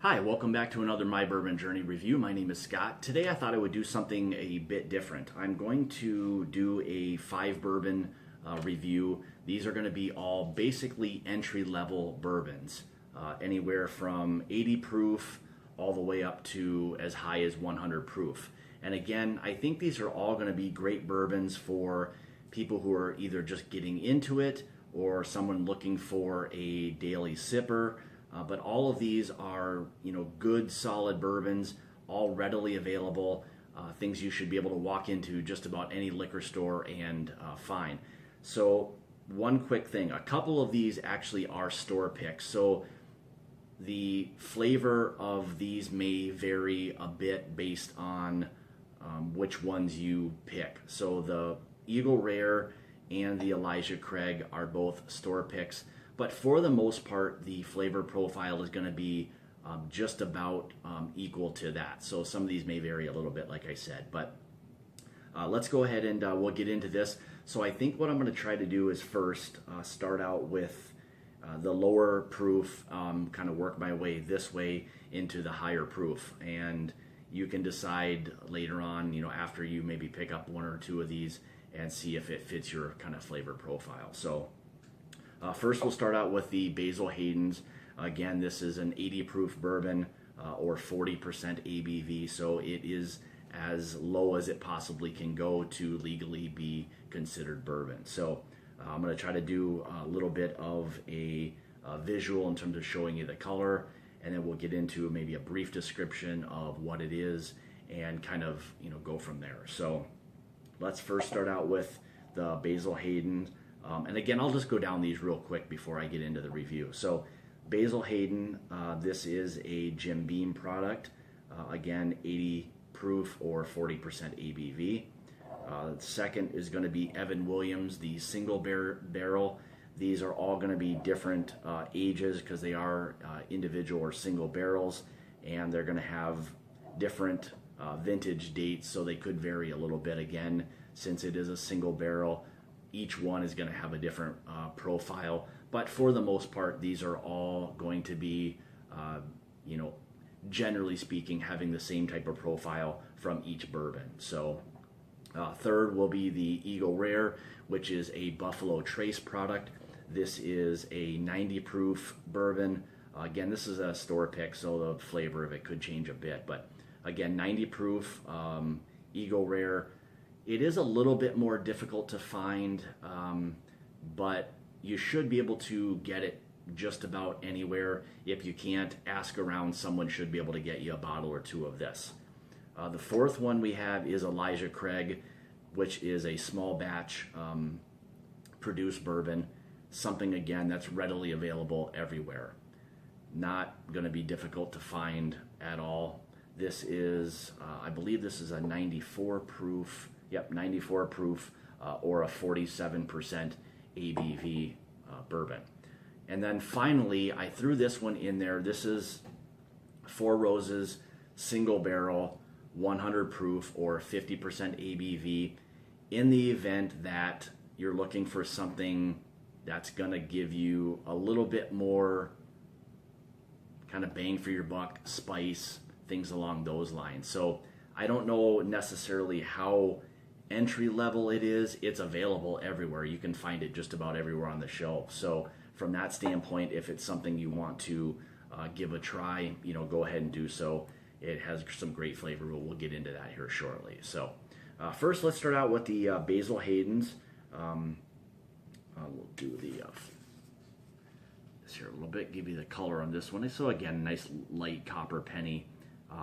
Hi, welcome back to another My Bourbon Journey review. My name is Scott. Today I thought I would do something a bit different. I'm going to do a 5 bourbon review. These are going to be all basically entry-level bourbons, anywhere from 80 proof all the way up to as high as 100 proof. And again, I think these are all going to be great bourbons for people who are either just getting into it or someone looking for a daily sipper. But all of these are, good, solid bourbons, all readily available, things you should be able to walk into just about any liquor store and find. So one quick thing, a couple of these actually are store picks. So the flavor of these may vary a bit based on which ones you pick. So the Eagle Rare and the Elijah Craig are both store picks. But for the most part, the flavor profile is going to be just about equal to that. So some of these may vary a little bit, like I said. But let's go ahead and we'll get into this. So I think what I'm going to try to do is first start out with the lower proof, kind of work my way this way into the higher proof. And you can decide later on, after you maybe pick up one or two of these and see if it fits your kind of flavor profile. So first, we'll start out with the Basil Hayden's. Again, this is an 80 proof bourbon or 40% ABV, so it is as low as it possibly can go to legally be considered bourbon. So I'm going to try to do a little bit of a visual in terms of showing you the color, and then we'll get into maybe a brief description of what it is and kind of go from there. So let's first start out with the Basil Hayden. And again, I'll just go down these real quick before I get into the review. So Basil Hayden, this is a Jim Beam product. Again, 80 proof or 40% ABV. The second is going to be Evan Williams, the single barrel. These are all going to be different ages because they are individual or single barrels, and they're going to have different vintage dates, so they could vary a little bit. Again, since it is a single barrel, each one is going to have a different profile, but for the most part, these are all going to be, generally speaking, having the same type of profile from each bourbon. So third will be the Eagle Rare, which is a Buffalo Trace product. This is a 90 proof bourbon. Again, this is a store pick, so the flavor of it could change a bit, but again, 90 proof, Eagle Rare. It is a little bit more difficult to find, but you should be able to get it just about anywhere. If you can't, ask around. Someone should be able to get you a bottle or two of this. The fourth one we have is Elijah Craig, which is a small batch produced bourbon. Something, again, that's readily available everywhere. Not going to be difficult to find at all. This is, I believe this is a 94 proof. Yep, 94 proof or a 47% ABV bourbon. And then finally, I threw this one in there. This is Four Roses, single barrel, 100 proof or 50% ABV. In the event that you're looking for something that's going to give you a little bit more kind of bang for your buck, spice, things along those lines. So I don't know necessarily how entry level it is. It's available everywhere. You can find it just about everywhere on the shelf. So from that standpoint, if it's something you want to give a try, go ahead and do so. It has some great flavor. We'll get into that here shortly. So first, let's start out with the Basil Hayden's. We'll do this here a little bit, give you the color on this one. So again, nice light copper penny.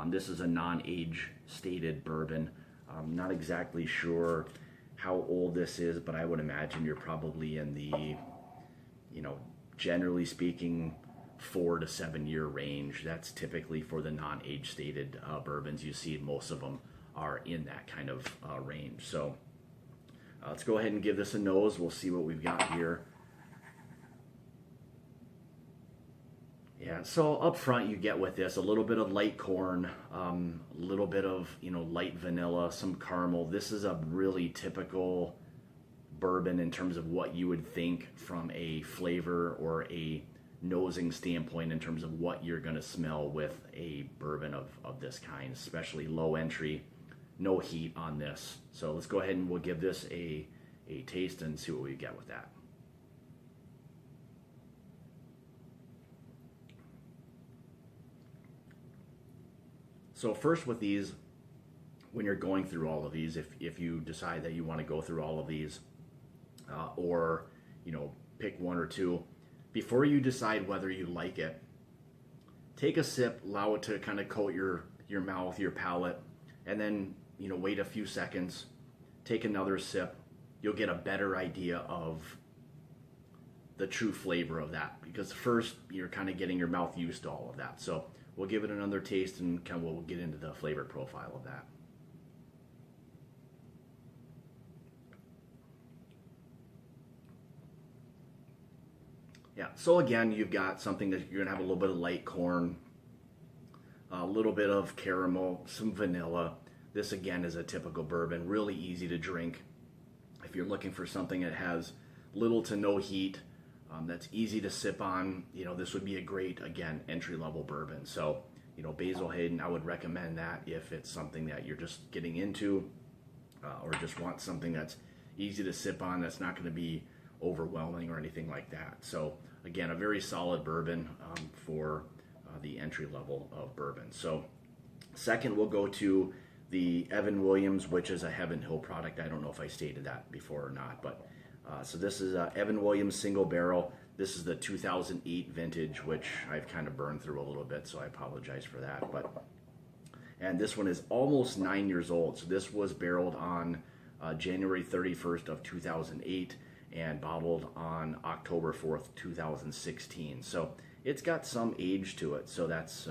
This is a non-age stated bourbon. I'm not exactly sure how old this is, but I would imagine you're probably in the, generally speaking, 4 to 7 year range. That's typically for the non-age stated bourbons. You see most of them are in that kind of range. So let's go ahead and give this a nose. We'll see what we've got here. Yeah, so up front you get with this a little bit of light corn, a little bit of light vanilla, some caramel. This is a really typical bourbon in terms of what you would think from a flavor or a nosing standpoint in terms of what you're going to smell with a bourbon of this kind, especially low entry, no heat on this. So let's go ahead and we'll give this a taste and see what we get with that. So first with these, when you're going through all of these, if you decide that you want to go through all of these, or pick one or two, before you decide whether you like it, take a sip, allow it to kind of coat your mouth, your palate, and then wait a few seconds, take another sip. You'll get a better idea of the true flavor of that, because first you're kind of getting your mouth used to all of that. So we'll give it another taste and we'll get into the flavor profile of that. Yeah, so again, you've got something that you're gonna have a little bit of light corn, a little bit of caramel, some vanilla. This again is a typical bourbon, really easy to drink. If you're looking for something that has little to no heat, that's easy to sip on, this would be a great, again, entry-level bourbon. So, Basil Hayden, I would recommend that if it's something that you're just getting into, or just want something that's easy to sip on, that's not going to be overwhelming or anything like that. So, again, a very solid bourbon for the entry level of bourbon. So, second, we'll go to the Evan Williams, which is a Heaven Hill product. I don't know if I stated that before or not, but so this is Evan Williams single barrel. This is the 2008 vintage, which I've kind of burned through a little bit, so I apologize for that. And this one is almost 9 years old. So this was barreled on January 31st of 2008 and bottled on October 4th, 2016. So it's got some age to it. So that's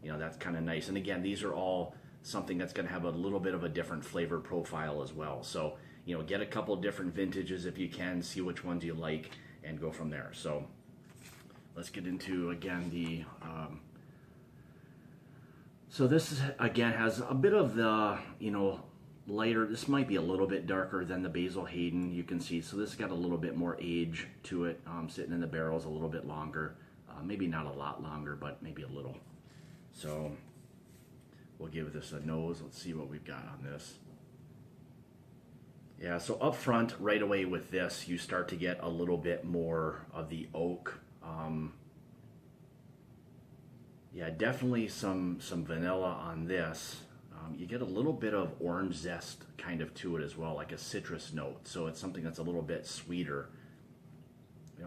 that's kind of nice. And again, these are all something that's going to have a little bit of a different flavor profile as well. So get a couple different vintages if you can, see which ones you like, and go from there. So let's get into, again, the so this is, again, has a bit of the lighter. This might be a little bit darker than the Basil Hayden, you can see. So this has got a little bit more age to it, sitting in the barrels a little bit longer, maybe not a lot longer, but maybe a little. So we'll give this a nose. Let's see what we've got on this. Yeah, so up front, right away with this, you start to get a little bit more of the oak. Yeah, definitely some vanilla on this. You get a little bit of orange zest kind of to it as well, like a citrus note. So it's something that's a little bit sweeter.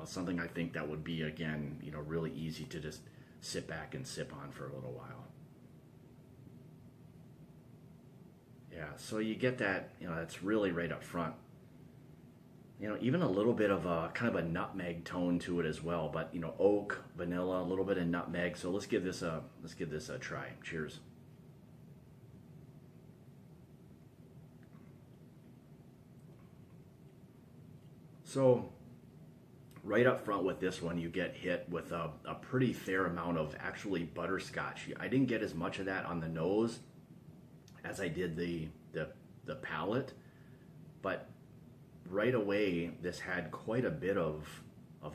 Something I think that would be, again, really easy to just sit back and sip on for a little while. Yeah, so you get that, that's really right up front. Even a little bit of a kind of a nutmeg tone to it as well, but oak, vanilla, a little bit of nutmeg. So let's give this a try. Cheers. So right up front with this one, you get hit with a pretty fair amount of actually butterscotch. I didn't get as much of that on the nose as I did the palate, but right away this had quite a bit of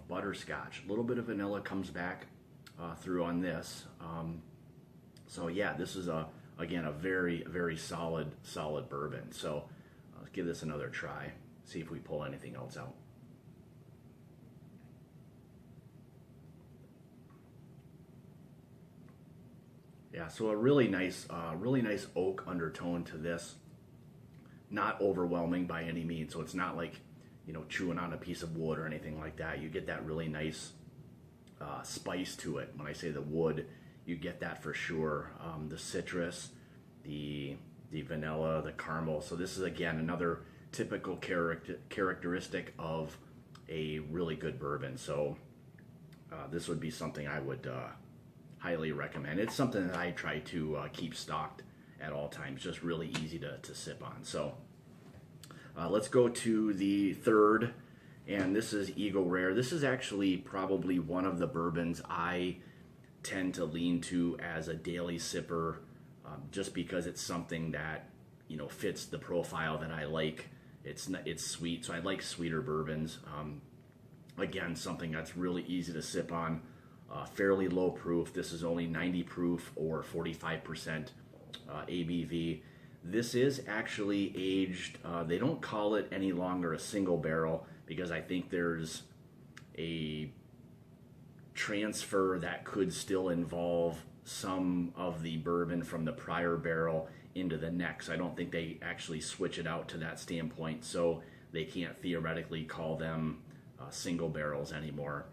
butterscotch. A little bit of vanilla comes back through on this. So yeah, this is again a very solid bourbon. So let's give this another try, see if we pull anything else out. Yeah, so a really nice oak undertone to this. Not overwhelming by any means, so it's not like chewing on a piece of wood or anything like that. You get that really nice spice to it. When I say the wood, you get that for sure. The citrus, the vanilla, the caramel. So this is, again, another typical characteristic of a really good bourbon. So this would be something I would highly recommend. It's something that I try to keep stocked at all times. Just really easy to sip on. So let's go to the third, and this is Eagle Rare. This is actually probably one of the bourbons I tend to lean to as a daily sipper, just because it's something that fits the profile that I like. It's sweet, so I like sweeter bourbons. Again, something that's really easy to sip on. fairly low proof. This is only 90 proof or 45% ABV. This is actually aged. They don't call it any longer a single barrel because I think there's a transfer that could still involve some of the bourbon from the prior barrel into the next. I don't think they actually switch it out to that standpoint, so they can't theoretically call them single barrels anymore.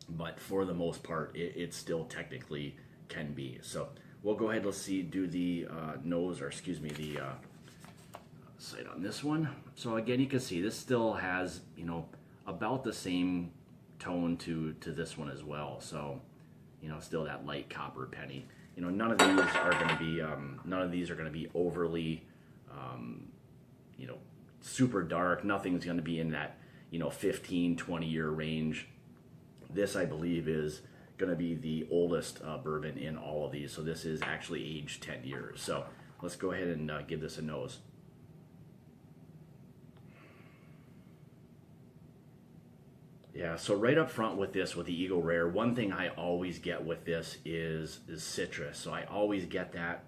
But for the most part, it still technically can be. So we'll go ahead. Let's do the nose, or excuse me, the sight on this one. So again, you can see this still has, you know, about the same tone to this one as well. So, you know, still that light copper penny. You know, none of these are going to be overly, you know, super dark. Nothing's going to be in that, you know, 15-20 year range. This, I believe, is going to be the oldest bourbon in all of these. So this is actually aged 10 years. So let's go ahead and give this a nose. Yeah, so right up front with this, with the Eagle Rare, one thing I always get with this is citrus. So I always get that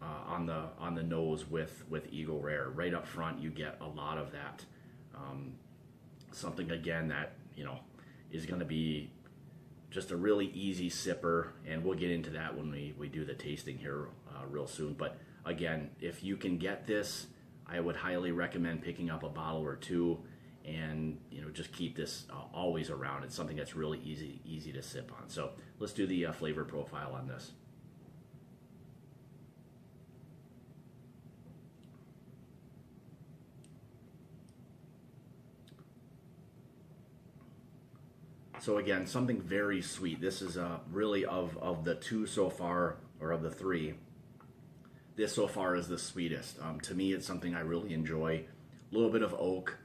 on the nose with Eagle Rare. Right up front, you get a lot of that. Something, again, that, you know, is going to be just a really easy sipper, and we'll get into that when we do the tasting here real soon. But again, if you can get this, I would highly recommend picking up a bottle or two, and, you know, just keep this always around. It's something that's really easy to sip on. So let's do the flavor profile on this. So again, something very sweet. This is really of the two so far, or of the three, this so far is the sweetest. To me, it's something I really enjoy. A little bit of oak.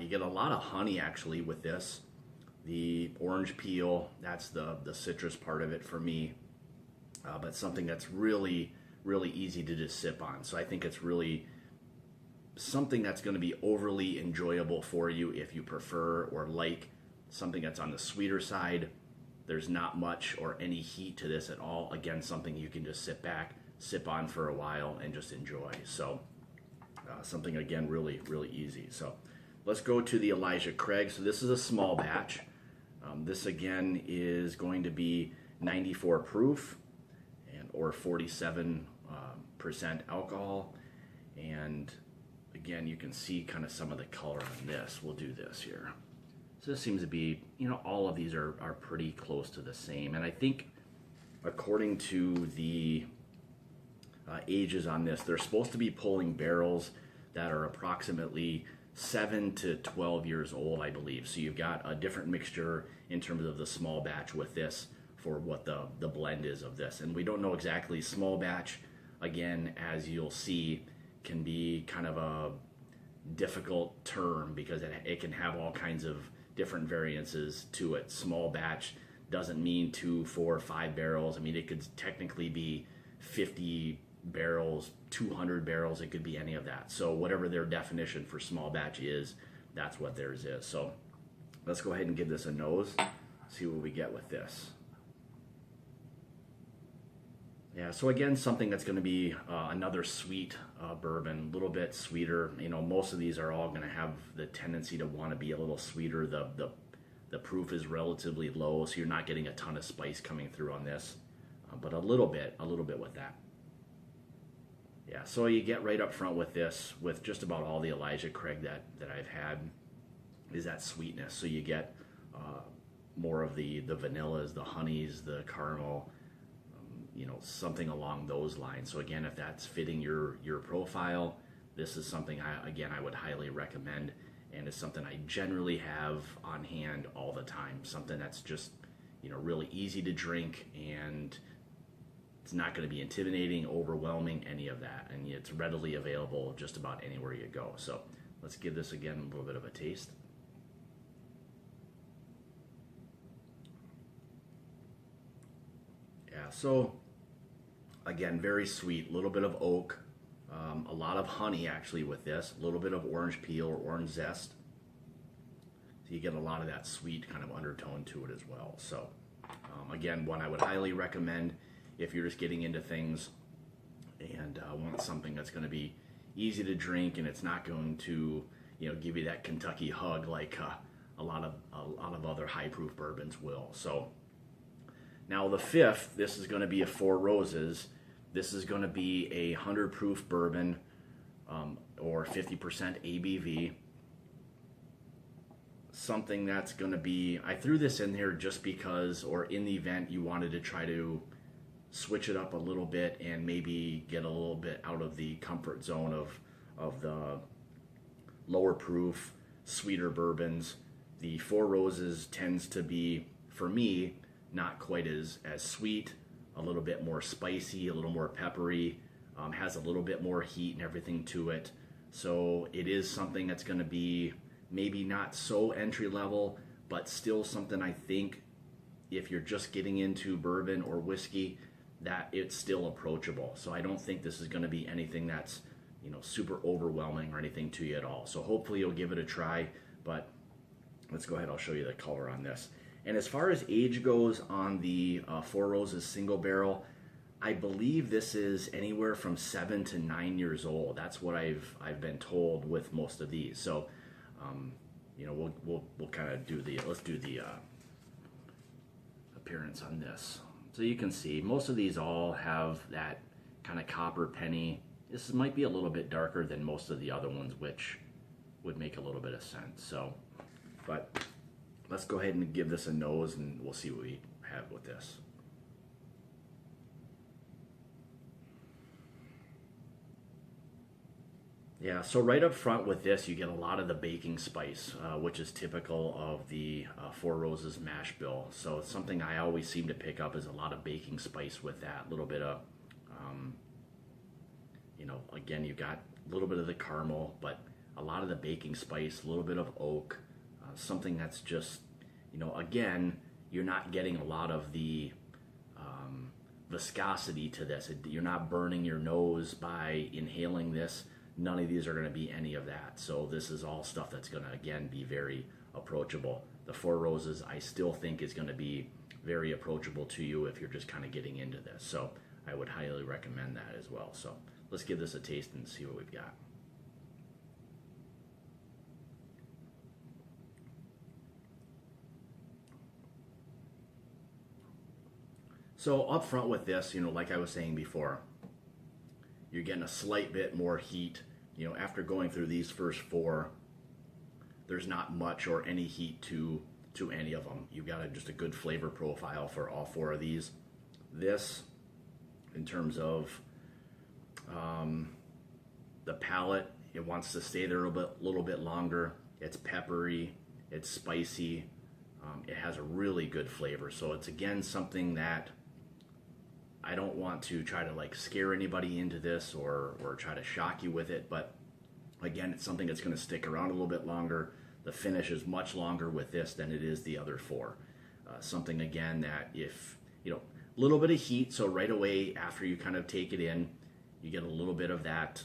You get a lot of honey actually with this. The orange peel, that's the citrus part of it for me. But something that's really easy to just sip on. So I think it's really something that's going to be overly enjoyable for you if you prefer or like something that's on the sweeter side. There's not much or any heat to this at all. Again, something you can just sit back, sip on for a while, and just enjoy. So something, again, really easy. So let's go to the Elijah Craig. So this is a small batch. This, again, is going to be 94 proof or 47% alcohol. And again, you can see kind of some of the color on this. We'll do this here. So this seems to be, you know, all of these are pretty close to the same. And I think according to the ages on this, they're supposed to be pulling barrels that are approximately 7 to 12 years old, I believe. So you've got a different mixture in terms of the small batch with this for what the blend is of this. And we don't know exactly. Small batch, again, as you'll see, can be kind of a difficult term because it can have all kinds of different variances to it. Small batch doesn't mean 2, 4, 5 barrels. I mean, it could technically be 50 barrels, 200 barrels. It could be any of that. So whatever their definition for small batch is, that's what theirs is. So let's go ahead and give this a nose, see what we get with this. Yeah, so again, something that's going to be another sweet bourbon, a little bit sweeter. You know, most of these are all going to have the tendency to want to be a little sweeter. The proof is relatively low, so you're not getting a ton of spice coming through on this, but a little bit with that. Yeah, so you get right up front with this, with just about all the Elijah Craig that I've had, is that sweetness. So you get more of the vanillas, the honeys, the caramel, you know, something along those lines. So again, if that's fitting your profile, this is something I would highly recommend, and it's something I generally have on hand all the time. Something that's just, you know, really easy to drink, and it's not going to be intimidating, overwhelming, any of that, and it's readily available just about anywhere you go. So let's give this again a little bit of a taste. Yeah, so again, very sweet, a little bit of oak, a lot of honey actually with this, a little bit of orange peel or orange zest. So you get a lot of that sweet kind of undertone to it as well. So again, one I would highly recommend if you're just getting into things and want something that's going to be easy to drink, and it's not going to, give you that Kentucky hug like a lot of other high proof bourbons will. So now the fifth, this is going to be a Four Roses. This is going to be a 100 proof bourbon, or 50% ABV. Something that's going to be, I threw this in here just because, or in the event you wanted to try to switch it up a little bit and maybe get a little bit out of the comfort zone of the lower proof, sweeter bourbons. The Four Roses tends to be, for me, not quite as sweet, a little bit more spicy, a little more peppery, has a little bit more heat and everything to it. So it is something that's going to be maybe not so entry level, but still something I think if you're just getting into bourbon or whiskey, that it's still approachable. So I don't think this is going to be anything that's, super overwhelming or anything to you at all. So hopefully you'll give it a try, but let's go ahead. I'll show you the color on this. And as far as age goes on the Four Roses single barrel, I believe this is anywhere from 7 to 9 years old. That's what I've been told with most of these. So, we'll kind of let's do the appearance on this. So you can see most of these all have that kind of copper penny. This might be a little bit darker than most of the other ones, which would make a little bit of sense. So, but let's go ahead and give this a nose and we'll see what we have with this. Yeah, so right up front with this, you get a lot of the baking spice, which is typical of the Four Roses mash bill. So it's something I always seem to pick up is a lot of baking spice with that. A little bit of, again, you got a little bit of the caramel, but a lot of the baking spice, a little bit of oak, something that's just, again, you're not getting a lot of the viscosity to this. You're not burning your nose by inhaling this. None of these are going to be any of that. So this is all stuff that's going to, again, be very approachable. The Four Roses, I still think is going to be very approachable to you if you're just kind of getting into this. So I would highly recommend that as well. So let's give this a taste and see what we've got. So up front with this, like I was saying before, you're getting a slight bit more heat. After going through these first four, there's not much or any heat to any of them. You've got just a good flavor profile for all four of these. This, in terms of the palate, it wants to stay there a little bit longer. It's peppery, it's spicy, it has a really good flavor. So it's, again, something that I don't want to try to scare anybody into this or try to shock you with it, but again, it's something that's going to stick around a little bit longer. The finish is much longer with this than it is the other four. Something, again, that if, a little bit of heat, so right away after you kind of take it in, you get a little bit of that,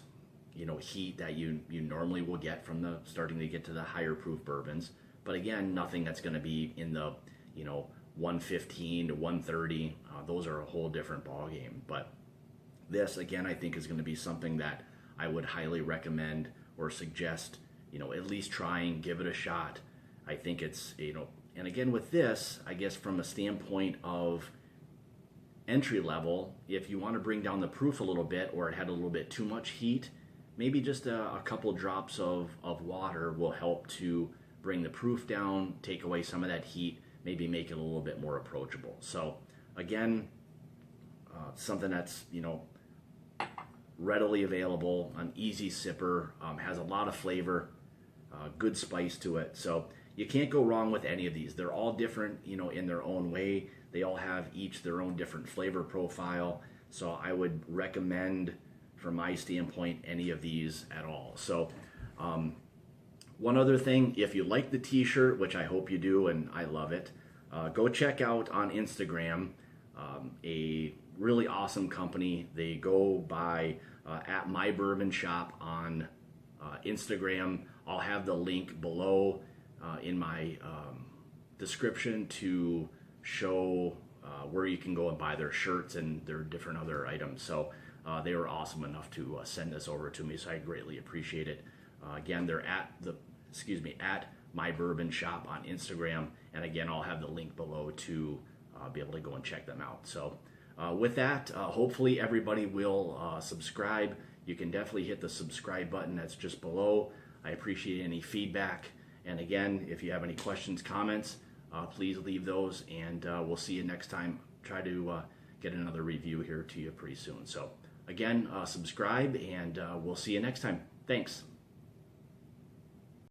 heat that you normally will get from the starting to get to the higher proof bourbons. But again, nothing that's going to be in the, 115 to 130. Those are a whole different ball game. But this, again, I think is going to be something that I would highly recommend or suggest, at least try and give it a shot. I think it's, and again with this, I guess from a standpoint of entry level, if you want to bring down the proof a little bit or it had a little bit too much heat, maybe just a couple drops of water will help to bring the proof down, take away some of that heat, maybe make it a little bit more approachable. So again, something that's, readily available, an easy sipper, has a lot of flavor, good spice to it. So you can't go wrong with any of these. They're all different, in their own way. They all have each their own different flavor profile. So I would recommend, from my standpoint, any of these at all. So one other thing, if you like the t-shirt, which I hope you do, and I love it, go check out on Instagram a really awesome company. They go by at My Bourbon Shop on Instagram. I'll have the link below in my description to show where you can go and buy their shirts and their different other items. So they were awesome enough to send this over to me, so I greatly appreciate it. Again, they're at My Bourbon Shop on Instagram, and again, I'll have the link below to be able to go and check them out. So with that, hopefully everybody will subscribe. You can definitely hit the subscribe button that's just below. I appreciate any feedback. And again, if you have any questions, comments, please leave those, and we'll see you next time. Try to get another review here to you pretty soon. So again, subscribe, and we'll see you next time. Thanks.